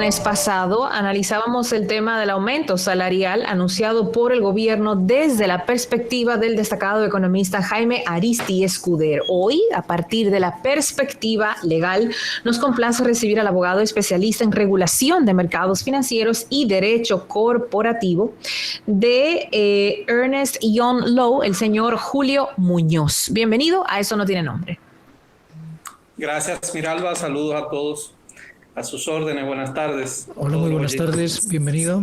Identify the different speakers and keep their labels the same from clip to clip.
Speaker 1: viernes pasado analizábamos el tema del aumento salarial anunciado por el gobierno desde la perspectiva del destacado economista Jaime Ariztí Escudero. Hoy, a partir de la perspectiva legal, nos complace recibir al abogado especialista en regulación de mercados financieros y derecho corporativo de Ernst Young Law, el señor Julio Muñoz. Bienvenido a Eso No Tiene Nombre.
Speaker 2: Gracias, Miralba. Saludos a todos. A sus órdenes, buenas tardes.
Speaker 3: Hola, muy buenas tardes, bienvenido.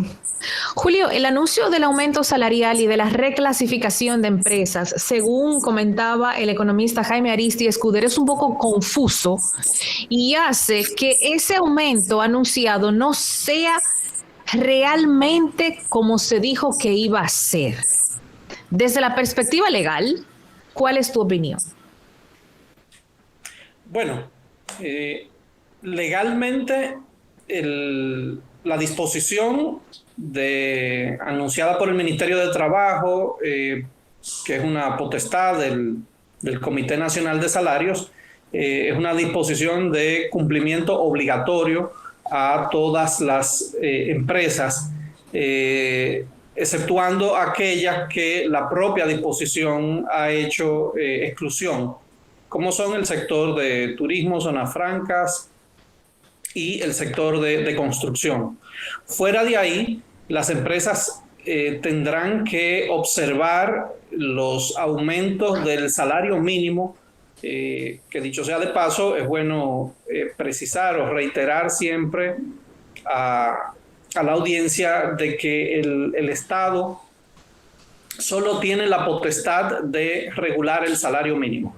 Speaker 1: Julio, el anuncio del aumento salarial y de la reclasificación de empresas, según comentaba el economista Jaime Ariztí Escudero, es un poco confuso y hace que ese aumento anunciado no sea realmente como se dijo que iba a ser. Desde la perspectiva legal, ¿cuál es tu opinión?
Speaker 2: Bueno, legalmente la disposición anunciada por el Ministerio de Trabajo, que es una potestad del Comité Nacional de Salarios, es una disposición de cumplimiento obligatorio a todas las empresas, exceptuando aquellas que la propia disposición ha hecho exclusión, como son el sector de turismo, zonas francas y el sector de construcción. Fuera de ahí, las empresas tendrán que observar los aumentos del salario mínimo, que dicho sea de paso, es bueno precisar o reiterar siempre a la audiencia de que el Estado solo tiene la potestad de regular el salario mínimo.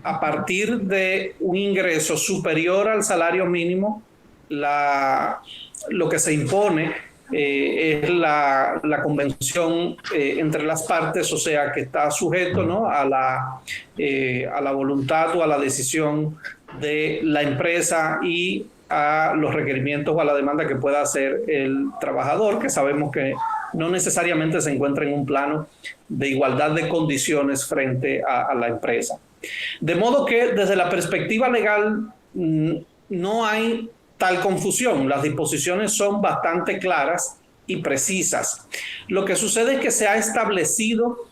Speaker 2: A partir de un ingreso superior al salario mínimo, lo que se impone es la convención entre las partes, o sea, que está sujeto, ¿no?, a la voluntad o a la decisión de la empresa y a los requerimientos o a la demanda que pueda hacer el trabajador, que sabemos que no necesariamente se encuentra en un plano de igualdad de condiciones frente a la empresa. De modo que desde la perspectiva legal no hay tal confusión. Las disposiciones son bastante claras y precisas. Lo que sucede es que se ha establecido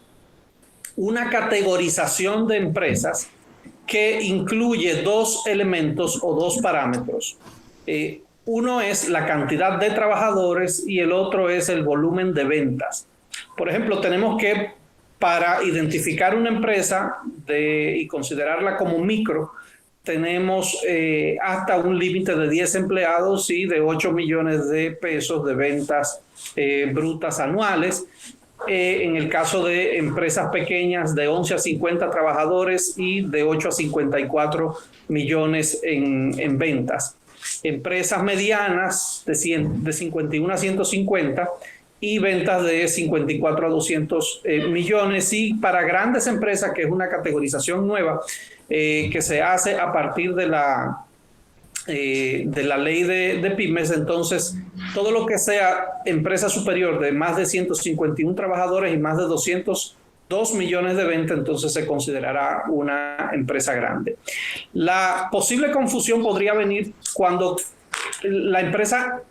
Speaker 2: una categorización de empresas que incluye dos elementos o dos parámetros. Uno es la cantidad de trabajadores y el otro es el volumen de ventas. Por ejemplo, tenemos que, para identificar una empresa y considerarla como micro, tenemos hasta un límite de 10 empleados y de 8 millones de pesos de ventas brutas anuales. En el caso de empresas pequeñas, de 11 a 50 trabajadores y de 8 a 54 millones en ventas. Empresas medianas de 51 a 150 y ventas de 54 a 200 millones. Y para grandes empresas, que es una categorización nueva que se hace a partir de la ley de pymes, entonces todo lo que sea empresa superior de más de 151 trabajadores y más de 202 millones de ventas, entonces se considerará una empresa grande. La posible confusión podría venir cuando la empresa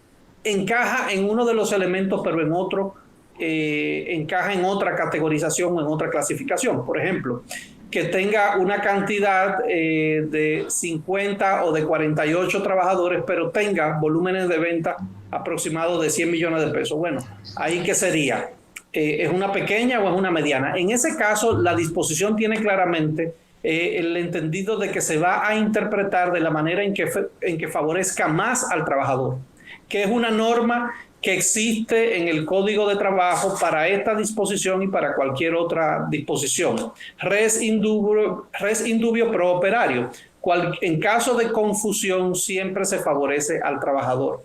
Speaker 2: encaja en uno de los elementos, pero en otro encaja en otra categorización o en otra clasificación. Por ejemplo, que tenga una cantidad de 50 o de 48 trabajadores, pero tenga volúmenes de venta aproximados de 100 millones de pesos. Bueno, ¿ahí qué sería? ¿Es una pequeña o es una mediana? En ese caso, la disposición tiene claramente el entendido de que se va a interpretar de la manera en que favorezca más al trabajador, que es una norma que existe en el Código de Trabajo para esta disposición y para cualquier otra disposición. Res indubio pro operario. En caso de confusión, siempre se favorece al trabajador.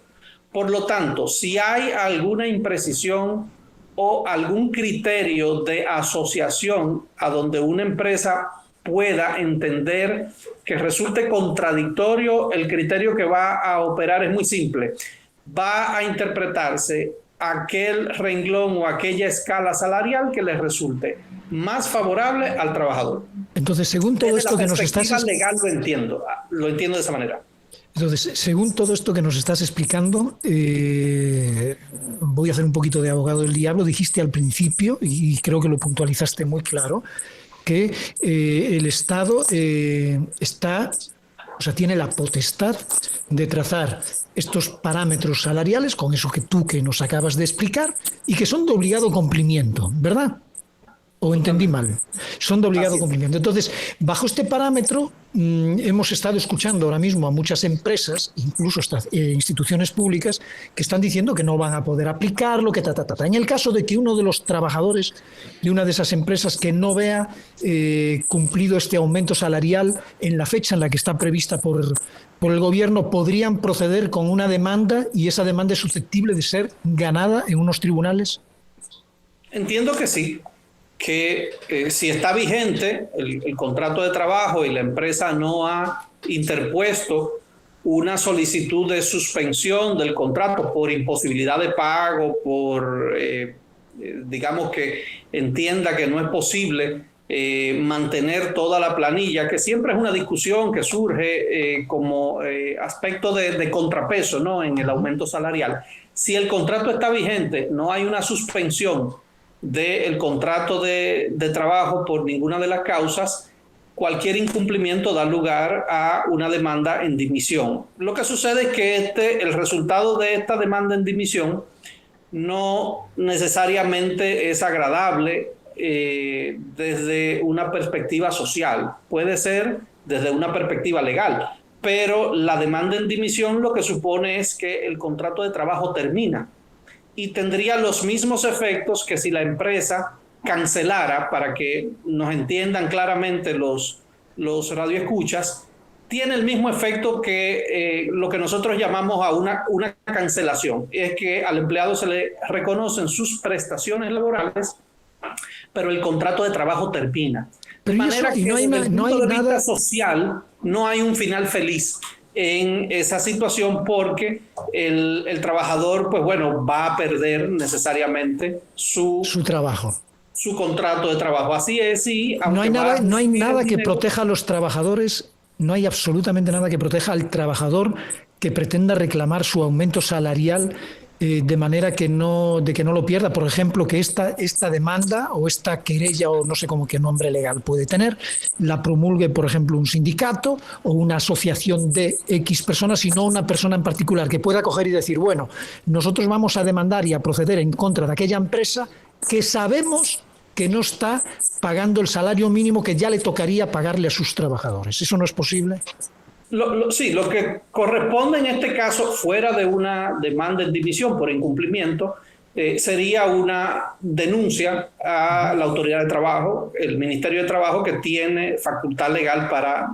Speaker 2: Por lo tanto, si hay alguna imprecisión o algún criterio de asociación a donde una empresa pueda entender que resulte contradictorio, el criterio que va a operar es muy simple. Va a interpretarse aquel renglón o aquella escala salarial que le resulte más favorable al trabajador.
Speaker 3: Entonces, según todo esto que nos estás...
Speaker 2: Desde la perspectiva legal lo entiendo de esa manera.
Speaker 3: Entonces, según todo esto que nos estás explicando, voy a hacer un poquito de abogado del diablo. Dijiste al principio, y creo que lo puntualizaste muy claro, que el Estado tiene la potestad de trazar estos parámetros salariales, con eso que nos acabas de explicar, y que son de obligado cumplimiento, ¿verdad? ¿O entendí mal? Son de obligado cumplimiento. Entonces, bajo este parámetro, hemos estado escuchando ahora mismo a muchas empresas, incluso hasta instituciones públicas, que están diciendo que no van a poder aplicarlo, que En el caso de que uno de los trabajadores de una de esas empresas que no vea cumplido este aumento salarial en la fecha en la que está prevista por el gobierno, podrían proceder con una demanda, y esa demanda es susceptible de ser ganada en unos tribunales.
Speaker 2: Entiendo que sí. Que si está vigente el contrato de trabajo y la empresa no ha interpuesto una solicitud de suspensión del contrato por imposibilidad de pago, por, digamos que entienda que no es posible mantener toda la planilla, que siempre es una discusión que surge como aspecto de contrapeso, ¿no?, en el aumento salarial. Si el contrato está vigente, no hay una suspensión del contrato de trabajo por ninguna de las causas, cualquier incumplimiento da lugar a una demanda en dimisión. Lo que sucede es que el resultado de esta demanda en dimisión no necesariamente es agradable desde una perspectiva social. Puede ser desde una perspectiva legal, pero la demanda en dimisión lo que supone es que el contrato de trabajo termina y tendría los mismos efectos que si la empresa cancelara, para que nos entiendan claramente los radioescuchas, tiene el mismo efecto que lo que nosotros llamamos a una cancelación. Es que al empleado se le reconocen sus prestaciones laborales, pero el contrato de trabajo termina. De manera que desde el punto de vista social no hay un final feliz en esa situación, porque el trabajador, pues bueno, va a perder necesariamente su trabajo, su contrato de trabajo. Así es, y
Speaker 3: no hay nada que proteja a los trabajadores, no hay absolutamente nada que proteja al trabajador que pretenda reclamar su aumento salarial de manera que no lo pierda. Por ejemplo, que esta demanda o esta querella, o no sé cómo qué nombre legal puede tener, la promulgue, por ejemplo, un sindicato o una asociación de X personas, y no una persona en particular que pueda coger y decir, bueno, nosotros vamos a demandar y a proceder en contra de aquella empresa que sabemos que no está pagando el salario mínimo que ya le tocaría pagarle a sus trabajadores. ¿Eso no es posible?
Speaker 2: Sí, lo que corresponde en este caso, fuera de una demanda en dimisión por incumplimiento, sería una denuncia a la autoridad de trabajo, el Ministerio de Trabajo, que tiene facultad legal para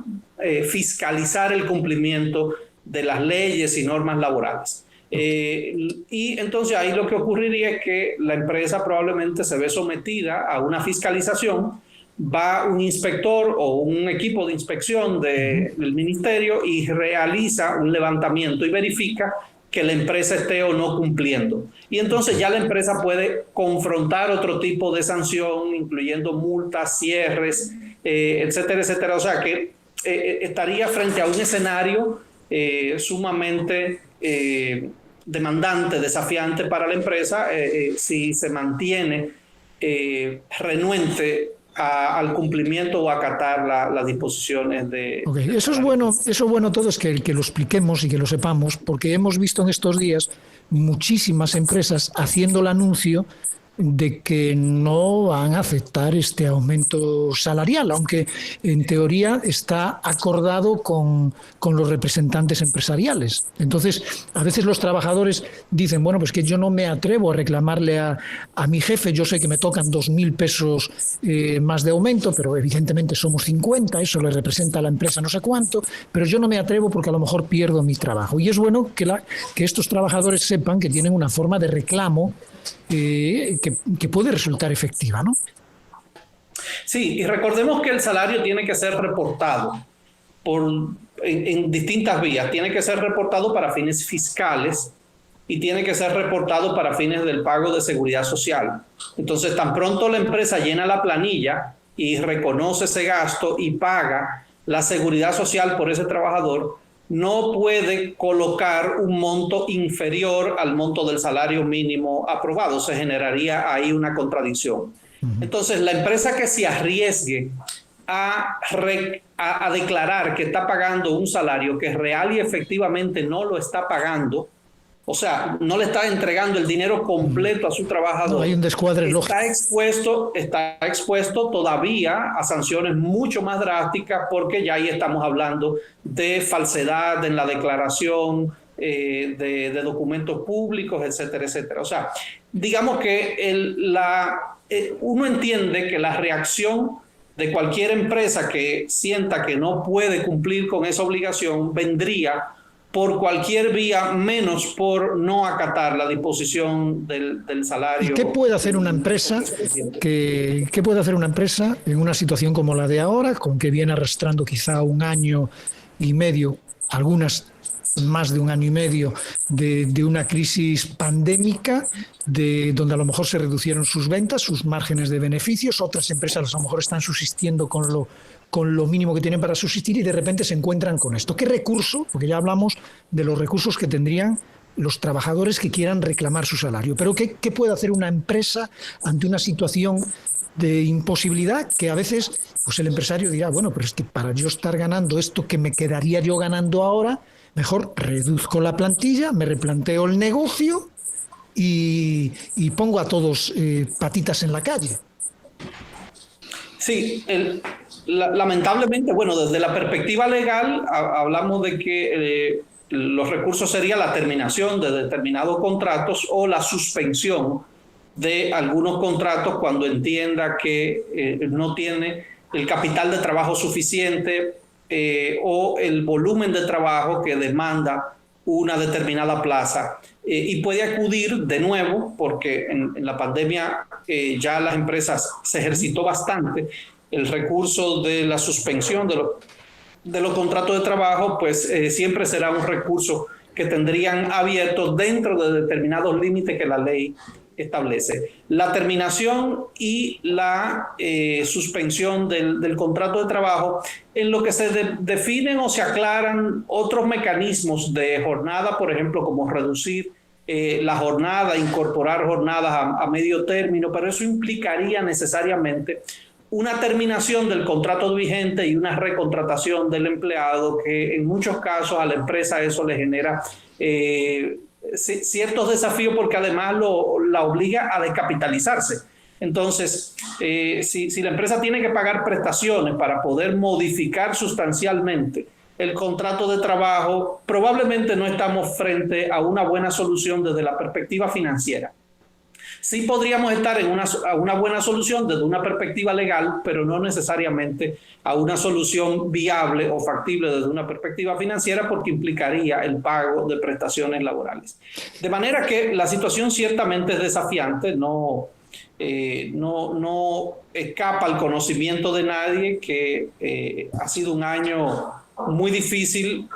Speaker 2: fiscalizar el cumplimiento de las leyes y normas laborales. Y entonces ahí lo que ocurriría es que la empresa probablemente se ve sometida a una fiscalización. Va un inspector o un equipo de inspección del ministerio y realiza un levantamiento y verifica que la empresa esté o no cumpliendo. Y entonces ya la empresa puede confrontar otro tipo de sanción, incluyendo multas, cierres, etcétera, etcétera. O sea que estaría frente a un escenario sumamente demandante, desafiante para la empresa, si se mantiene renuente al cumplimiento o acatar las disposiciones de...
Speaker 3: Okay. Eso es bueno todo, es que lo expliquemos y que lo sepamos, porque hemos visto en estos días muchísimas empresas haciendo el anuncio de que no van a aceptar este aumento salarial, aunque en teoría está acordado con los representantes empresariales. Entonces, a veces los trabajadores dicen, bueno, pues que yo no me atrevo a reclamarle a mi jefe, yo sé que me tocan 2.000 pesos más de aumento, pero evidentemente somos 50, eso le representa a la empresa no sé cuánto, pero yo no me atrevo porque a lo mejor pierdo mi trabajo. Y es bueno que estos trabajadores sepan que tienen una forma de reclamo que puede resultar efectiva, ¿no?
Speaker 2: Sí, y recordemos que el salario tiene que ser reportado en distintas vías. Tiene que ser reportado para fines fiscales y tiene que ser reportado para fines del pago de seguridad social. Entonces, tan pronto la empresa llena la planilla y reconoce ese gasto y paga la seguridad social por ese trabajador, no puede colocar un monto inferior al monto del salario mínimo aprobado. Se generaría ahí una contradicción. Entonces, la empresa que se arriesgue a declarar que está pagando un salario que real y efectivamente no lo está pagando, o sea, no le está entregando el dinero completo a su trabajador.
Speaker 3: No, hay un descuadre lógico.
Speaker 2: Está expuesto todavía a sanciones mucho más drásticas, porque ya ahí estamos hablando de falsedad en la declaración, de documentos públicos, etcétera, etcétera. O sea, digamos que uno entiende que la reacción de cualquier empresa que sienta que no puede cumplir con esa obligación vendría por cualquier vía, menos por no acatar la disposición del salario.
Speaker 3: ¿Y qué puede hacer una empresa qué puede hacer una empresa en una situación como la de ahora, con que viene arrastrando quizá 1 año y medio, algunas más de 1 año y medio, de una crisis pandémica, donde a lo mejor se reducieron sus ventas, sus márgenes de beneficios? Otras empresas a lo mejor están subsistiendo con lo mínimo que tienen para subsistir, y de repente se encuentran con esto. ¿Qué recurso? Porque ya hablamos de los recursos que tendrían los trabajadores que quieran reclamar su salario. Pero ¿qué puede hacer una empresa ante una situación de imposibilidad que a veces pues el empresario dirá, bueno, pero es que para yo estar ganando esto que me quedaría yo ganando ahora, mejor reduzco la plantilla, me replanteo el negocio y pongo a todos patitas en la calle?
Speaker 2: Sí, lamentablemente, bueno, desde la perspectiva legal hablamos de que los recursos serían la terminación de determinados contratos o la suspensión de algunos contratos cuando entienda que no tiene el capital de trabajo suficiente o el volumen de trabajo que demanda una determinada plaza, y puede acudir de nuevo, porque en la pandemia ya las empresas se ejercitó bastante el recurso de la suspensión de los contratos de trabajo, pues siempre será un recurso que tendrían abiertos dentro de determinados límites que la ley establece. La terminación y la suspensión del contrato de trabajo, en lo que se definen o se aclaran otros mecanismos de jornada, por ejemplo, como reducir la jornada, incorporar jornadas a medio término, pero eso implicaría necesariamente una terminación del contrato vigente y una recontratación del empleado, que en muchos casos a la empresa eso le genera ciertos desafíos, porque además la obliga a descapitalizarse. Entonces, si la empresa tiene que pagar prestaciones para poder modificar sustancialmente el contrato de trabajo, probablemente no estamos frente a una buena solución desde la perspectiva financiera. Sí podríamos estar a una buena solución desde una perspectiva legal, pero no necesariamente a una solución viable o factible desde una perspectiva financiera, porque implicaría el pago de prestaciones laborales. De manera que la situación ciertamente es desafiante, no escapa al conocimiento de nadie que ha sido un año muy difícil,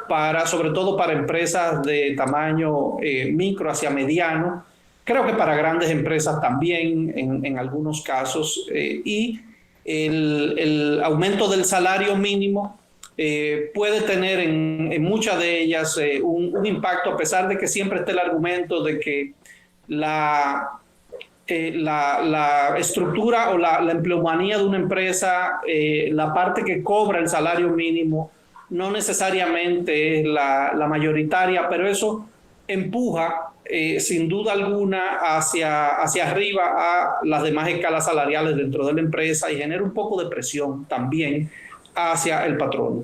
Speaker 2: sobre todo para empresas de tamaño micro hacia mediano. Creo que para grandes empresas también en algunos casos, y el aumento del salario mínimo puede tener en muchas de ellas un impacto, a pesar de que siempre esté el argumento de que la estructura o la empleomanía de una empresa, la parte que cobra el salario mínimo, no necesariamente es la mayoritaria, pero eso empuja sin duda alguna hacia arriba a las demás escalas salariales dentro de la empresa, y genera un poco de presión también hacia el patrono.